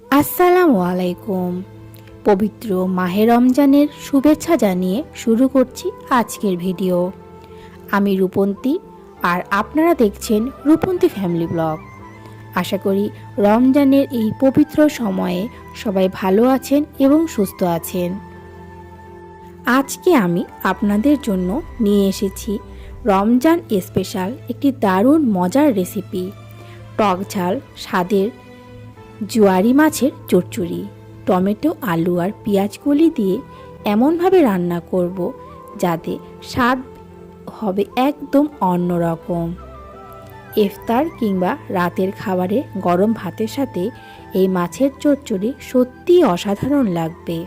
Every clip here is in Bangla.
আসসালামু আলাইকুম। পবিত্র মাহে রমজানের শুভেচ্ছা জানিয়ে শুরু করছি আজকের ভিডিও। আমি রূপন্তী আর আপনারা দেখছেন রূপন্তী ফ্যামিলি ব্লগ। আশা করি রমজানের এই পবিত্র সময়ে সবাই ভালো আছেন এবং সুস্থ আছেন। আজকে আমি আপনাদের জন্য নিয়ে এসেছি রমজান স্পেশাল একটি দারুণ মজার রেসিপি, টক ঝাল স্বাদের জোয়ারি মাছের চচ্চড়ি। টমেটো, আলু আর পেঁয়াজ কলি দিয়ে এমনভাবে রান্না করব যাতে স্বাদ হবে একদম অন্যরকম। ইফতার কিংবা রাতের খাবারে গরম ভাতের সাথে এই মাছের চচ্চড়ি সত্যিই অসাধারণ লাগবে।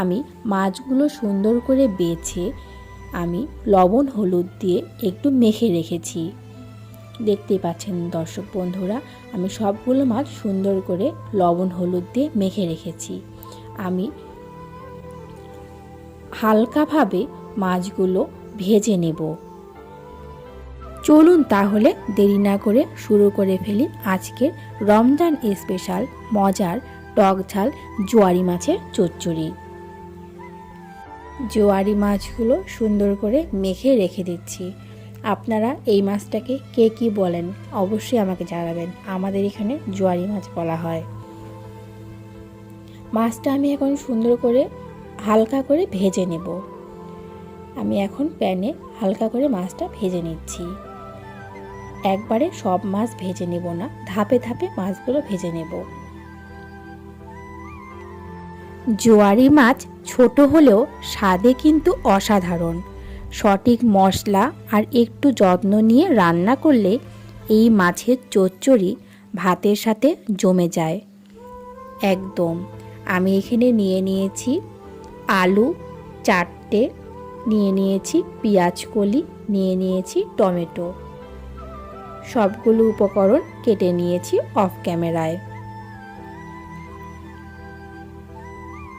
আমি মাছগুলো সুন্দর করে বেছে আমি লবণ হলুদ দিয়ে একটু মেখে রেখেছি। দেখতেই পাচ্ছেন দর্শক বন্ধুরা, আমি সবগুলো মাছ সুন্দর করে লবণ হলুদ দিয়ে মেখে রেখেছি। আমি হালকাভাবে মাছগুলো ভেজে নেব। চলুন তাহলে দেরি না করে শুরু করে ফেলি আজকের রমজান স্পেশাল মজার টক ঝাল জোয়ারি মাছের চচ্চড়ি। জোয়ারি মাছগুলো সুন্দর করে মেখে রেখে দিচ্ছি। আপনারা এই মাছটাকে কে কী বলেন অবশ্যই আমাকে জানাবেন। আমাদের এখানে জোয়ারি মাছ বলা হয়। মাছটা আমি এখন সুন্দর করে হালকা করে ভেজে নেব। আমি এখন প্যানে হালকা করে মাছটা ভেজে নিচ্ছি। একবারে সব মাছ ভেজে নেব না, ধাপে ধাপে মাছগুলো ভেজে নেব। জোয়ারি মাছ ছোট হলেও স্বাদে কিন্তু অসাধারণ। সঠিক মশলা আর একটু যত্ন নিয়ে রান্না করলে এই মাছের চচ্চড়ি ভাতের সাথে জমে যায় একদম। আমি এখানে নিয়ে নিয়েছি আলু 4টে, নিয়ে নিয়েছি পেঁয়াজ কলি, নিয়ে নিয়েছি টমেটো। সবগুলো উপকরণ কেটে নিয়েছি অফ ক্যামেরায়।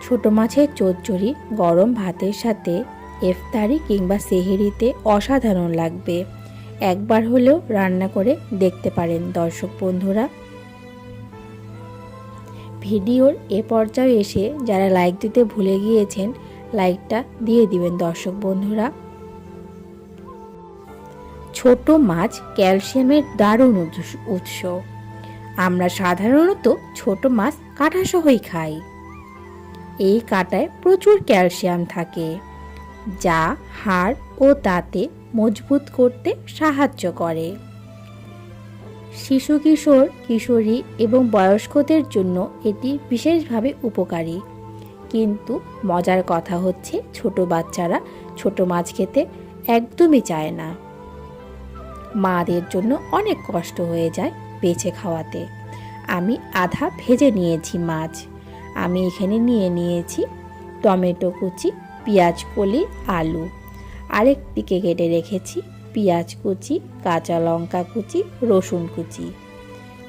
ছোট মাছের চচ্চড়ি গরম ভাতের সাথে ইফতারি কিংবা সেহরিতে অসাধারণ লাগবে। একবার হলেও রান্না করে দেখতে পারেন দর্শক বন্ধুরা। ভিডিওর এ পর্যায়ে এসে যারা লাইক দিতে ভুলে গিয়েছেন লাইকটা দিয়ে দিবেন দর্শক বন্ধুরা। ছোট মাছ ক্যালসিয়ামের দারুণ উৎস। আমরা সাধারণত ছোট মাছ কাঁটাসহই খাই। এই কাঁটায় প্রচুর ক্যালসিয়াম থাকে যা হাড় ও দাঁতে মজবুত করতে সাহায্য করে। শিশু কিশোর কিশোরী এবং বয়স্কদের জন্য এটি বিশেষভাবে উপকারী। কিন্তু মজার কথা হচ্ছে ছোট বাচ্চারা ছোট মাছ খেতে একদমই চায় না। মাদের জন্য অনেক কষ্ট হয়ে যায় বেছে খাওয়াতে। আমি আধা ভেজে নিয়েছি মাছ। আমি এখানে নিয়ে নিয়েছি টমেটো কুচি, পেঁয়াজ কলি, আলু। আরেক দিকে কেটে রেখেছি পেঁয়াজ কুচি, কাঁচা লঙ্কা কুচি, রসুন কুচি।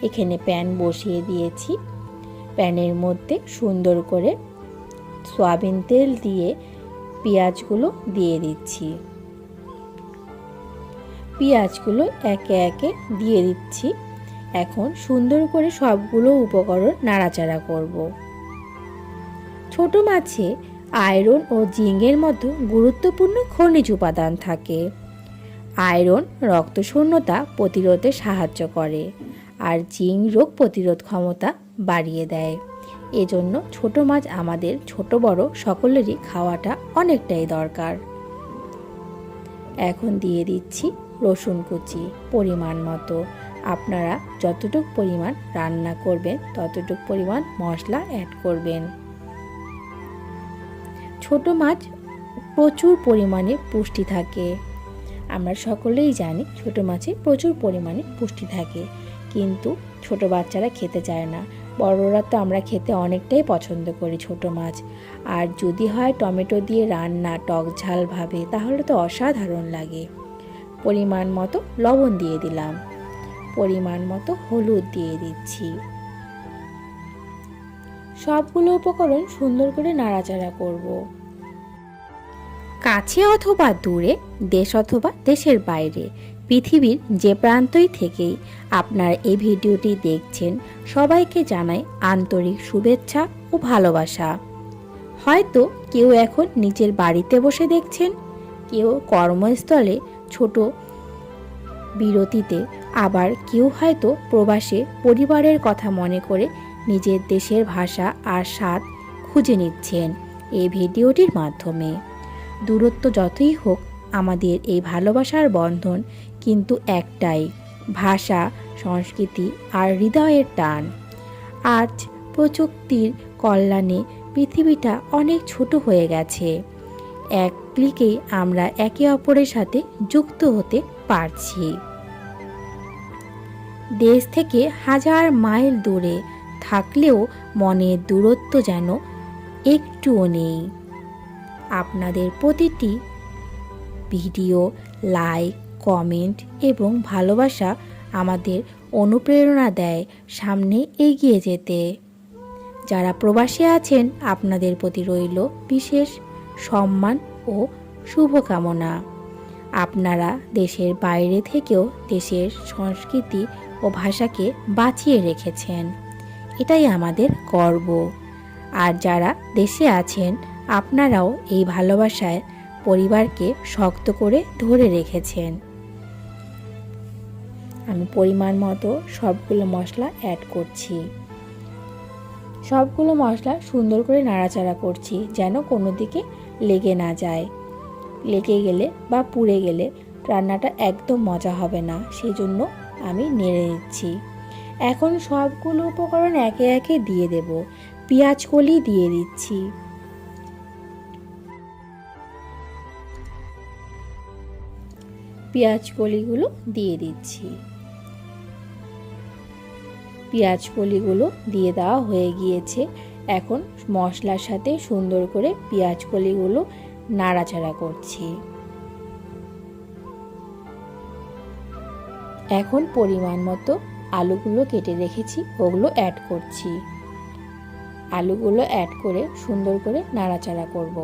এখানে প্যান বসিয়ে দিয়েছি। প্যানের মধ্যে সুন্দর করে সয়াবিন তেল দিয়ে পেঁয়াজগুলো দিয়ে দিচ্ছি। পেঁয়াজগুলো একে একে দিয়ে দিচ্ছি। এখন সুন্দর করে সবগুলো উপকরণ নাড়াচাড়া করব। ছোট মাছে আয়রন ও জিঙ্কের মতো গুরুত্বপূর্ণ খনিজ উপাদান থাকে। আয়রন রক্তশূন্যতা প্রতিরোধে সাহায্য করে আর জিঙ্ক রোগ প্রতিরোধ ক্ষমতা বাড়িয়ে দেয়। এজন্য ছোট মাছ আমাদের ছোট বড় সকলেরই খাওয়াটা অনেকটাই দরকার। এখন দিয়ে দিচ্ছি রসুন কুচি পরিমাণ মতো। আপনারা যতটুকু পরিমাণ রান্না করবেন ততটুকু পরিমাণ মশলা অ্যাড করবেন। ছোট মাছ প্রচুর পরিমাণে পুষ্টি থাকে। আমরা সকলেই জানি ছোট মাছে প্রচুর পরিমাণে পুষ্টি থাকে, কিন্তু ছোট বাচ্চারা খেতে চায় না। বড়রা তো আমরা খেতে অনেকটাই পছন্দ করি ছোট মাছ। আর যদি হয় টমেটো দিয়ে রান্না টক ঝালভাবে তাহলে তো অসাধারণ লাগে। পরিমাণ মতো লবণ দিয়ে দিলাম, পরিমাণ মতো হলুদ দিয়ে দিচ্ছি। সবগুলো উপকরণ সুন্দর করে নাড়াচাড়া করব। কাছে অথবা দূরে, দেশ অথবা দেশের বাইরে পৃথিবীর যে প্রান্তই থেকেই আপনার এই ভিডিওটি দেখছেন, সবাইকে জানাই আন্তরিক শুভেচ্ছা ও ভালোবাসা। হয়তো কেউ এখন নিজের বাড়িতে বসে দেখছেন, কেউ কর্মস্থলে ছোট বিরতিতে, আবার কেউ হয়তো প্রবাসে পরিবারের কথা মনে করে নিজের দেশের ভাষা আর স্বাদ খুঁজে নিচ্ছেন এই ভিডিওটির মাধ্যমে। দূরত্ব যতই হোক, আমাদের এই ভালোবাসার বন্ধন কিন্তু একটাই, ভাষা, সংস্কৃতি আর হৃদয়ের টান। আজ প্রযুক্তির কল্যাণে পৃথিবীটা অনেক ছোট হয়ে গেছে। এক ক্লিকেই আমরা একে অপরের সাথে যুক্ত হতে পারছি। দেশ থেকে হাজার মাইল দূরে থাকলেও মনের দূরত্ব যেন একটুও নেই। আপনাদের প্রতিটি ভিডিও, লাইক, কমেন্ট এবং ভালোবাসা আমাদের অনুপ্রেরণা দেয় সামনে এগিয়ে যেতে। যারা প্রবাসী আছেন, আপনাদের প্রতি রইল বিশেষ সম্মান ও শুভকামনা। আপনারা দেশের বাইরে থেকেও দেশের সংস্কৃতি ও ভাষাকে বাঁচিয়ে রেখেছেন, এটাই আমাদের গর্ব। আর যারা দেশে আছেন, আপনারাও এই ভালোবাসায় পরিবারকে শক্ত করে ধরে রেখেছেন। আমি পরিমাণ মতো সবগুলো মশলা অ্যাড করছি। সবগুলো মশলা সুন্দর করে নাড়াচাড়া করছি যেন কোনো দিকে লেগে না যায়। লেগে গেলে বা পুড়ে গেলে রান্নাটা একদম মজা হবে না, সেই জন্য আমি নেড়ে নিচ্ছি। এখন সবগুলো উপকরণ একে একে দিয়ে দেব। পেঁয়াজ কলি দিয়ে দিচ্ছি, পেঁয়াজ কলিগুলো দিয়ে দিচ্ছি। পেঁয়াজ কলিগুলো দিয়ে দেওয়া হয়ে গিয়েছে। এখন মশলার সাথে সুন্দর করে পেঁয়াজ কলিগুলো নাড়াচাড়া করছি। এখন পরিমাণ মতো আলুগুলো কেটে রেখেছি, ওগুলো অ্যাড করছি। আলুগুলো অ্যাড করে সুন্দর করে নাড়াচাড়া করব।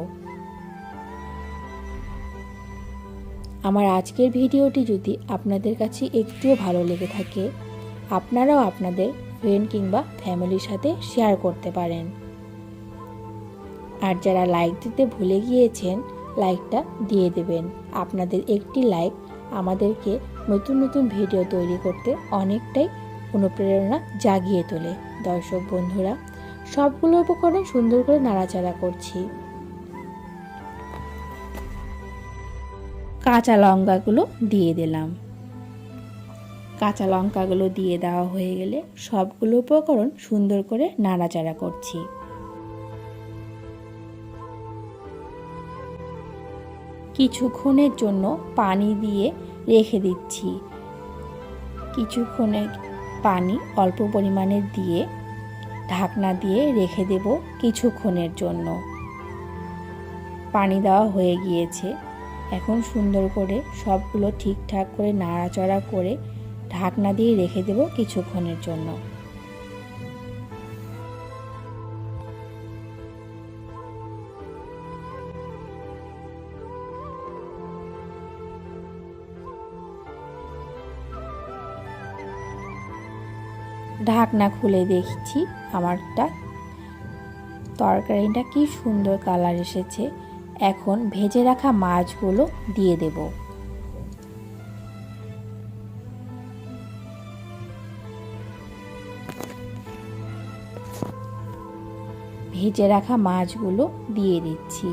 আমার আজকের ভিডিওটি যদি আপনাদের কাছে একটুও ভালো লেগে থাকে, আপনারাও আপনাদের ফ্রেন্ড কিংবা ফ্যামিলির সাথে শেয়ার করতে পারেন। আর যারা লাইক দিতে ভুলে গিয়েছেন, লাইকটা দিয়ে দেবেন। আপনাদের একটি লাইক আমাদেরকে নতুন নতুন ভিডিও তৈরি করতে অনেকটাই অনুপ্রেরণা জাগিয়ে তোলে। দর্শক বন্ধুরা, সবগুলো উপকরণ সুন্দর করে নাড়াচাড়া করছি। কাঁচা লঙ্কাগুলো দিয়ে দিলাম। কাঁচা লঙ্কাগুলো দিয়ে দেওয়া হয়ে গেলে সবগুলো উপকরণ সুন্দর করে নাড়াচাড়া করছি। কিছুক্ষণের জন্য পানি দিয়ে রেখে দিচ্ছি। কিছুক্ষণের পানি অল্প পরিমাণে দিয়ে ঢাকনা দিয়ে রেখে দেব কিছুক্ষণের জন্য। পানি দেওয়া হয়ে গিয়েছে। এখন সুন্দর করে সবগুলো ঠিকঠাক করে নাড়াচাড়া করে ঢাকনা দিয়ে রেখে দেব কিছুক্ষণের জন্য। ঢাকনা খুলে দেখছি আমারটা তরকারিটা কি সুন্দর কালার এসেছে। এখন ভেজে রাখা মাছগুলো দিয়ে দেব। ভেজে রাখা মাছগুলো দিয়ে দিচ্ছি।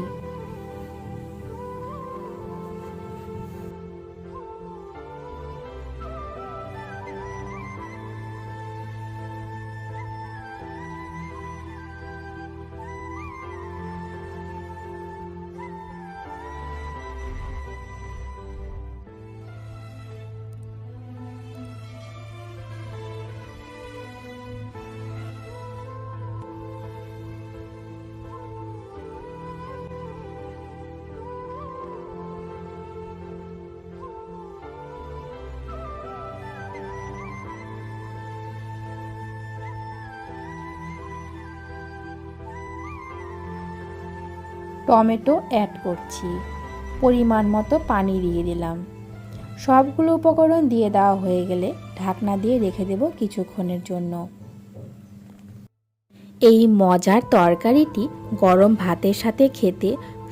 টমেটো অ্যাড করছি। পরিমাণ মতো পানি দিয়ে দিলাম। সবগুলো উপকরণ দিয়ে দেওয়া হয়ে গেলে ঢাকনা দিয়ে রেখে দেব কিছুক্ষণের জন্য। এই মজার তরকারিটি গরম ভাতের সাথে খেতে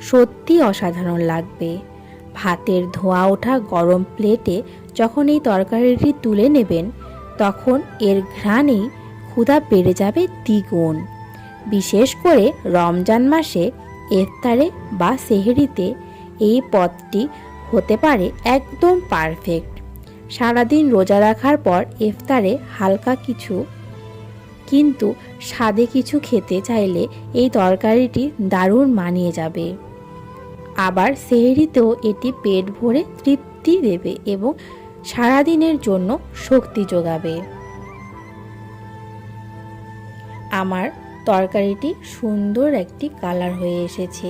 সত্যি অসাধারণ লাগবে। ভাতের ধোঁয়া ওঠা গরম প্লেটে যখন এই তরকারিটি তুলে নেবেন তখন এর ঘ্রাণেই ক্ষুধা বেড়ে যাবে দ্বিগুণ। বিশেষ করে রমজান মাসে ইফতারে বা সেহরিতে এই পদটি হতে পারে একদম পারফেক্ট। সারাদিন রোজা রাখার পর ইফতারে হালকা কিছু কিন্তু স্বাদে কিছু খেতে চাইলে এই তরকারিটি দারুণ মানিয়ে যাবে। আবার সেহরিতেও এটি পেট ভরে তৃপ্তি দেবে এবং সারাদিনের জন্য শক্তি যোগাবে। আমার তরকারিটি সুন্দর একটি কালার হয়ে এসেছে,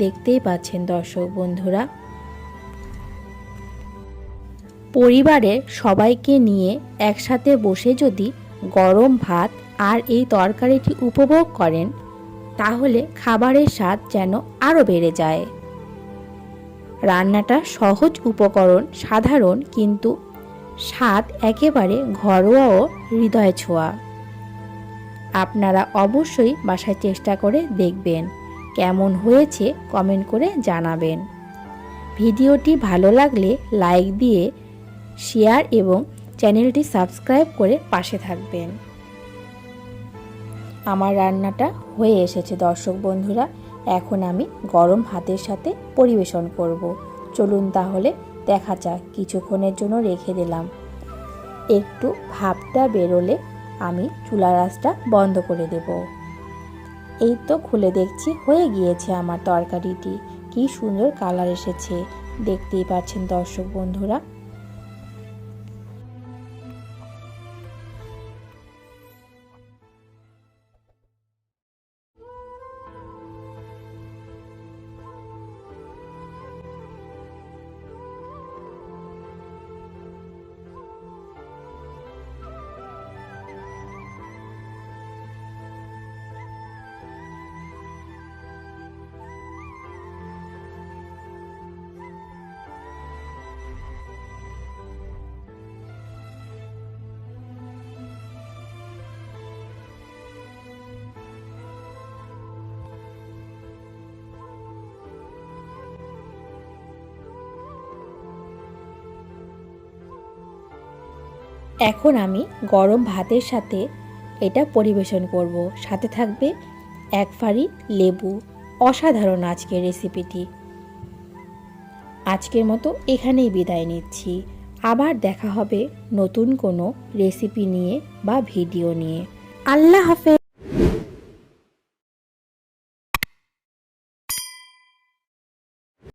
দেখতেই পাচ্ছেন দর্শক বন্ধুরা। পরিবারের সবাইকে নিয়ে একসাথে বসে যদি গরম ভাত আর এই তরকারিটি উপভোগ করেন তাহলে খাবারের স্বাদ যেন আরও বেড়ে যায়। রান্নাটা সহজ, উপকরণ সাধারণ, কিন্তু স্বাদ একেবারে ঘরোয়া ও হৃদয় ছোঁয়া। আপনারা অবশ্যই বাসায় চেষ্টা করে দেখবেন, কেমন হয়েছে কমেন্ট করে জানাবেন। ভিডিওটি ভালো লাগলে লাইক দিয়ে শেয়ার এবং চ্যানেলটি সাবস্ক্রাইব করে পাশে থাকবেন। আমার রান্নাটা হয়ে এসেছে দর্শক বন্ধুরা, এখন আমি গরম ভাতের সাথে পরিবেশন করব। চলুন তাহলে দেখা যাক। কিছুক্ষণের জন্য রেখে দিলাম, একটু ভাপটা বেরোলে আমি চুলার আঁচটা বন্ধ করে দেব। এই তো খুলে দেখছি হয়ে গিয়েছে আমার তরকারিটি। কি সুন্দর কালার এসেছে, দেখতেই পাচ্ছেন দর্শক বন্ধুরা। এখন আমি গরম ভাতের সাথে এটা পরিবেশন করব। সাথে থাকবে এক ফালি লেবু। অসাধারণ আজকের রেসিপিটি। আজকের মতো এখানেই বিদায় নিচ্ছি। আবার দেখা হবে নতুন কোনো রেসিপি নিয়ে বা ভিডিও নিয়ে। আল্লাহ হাফেজ।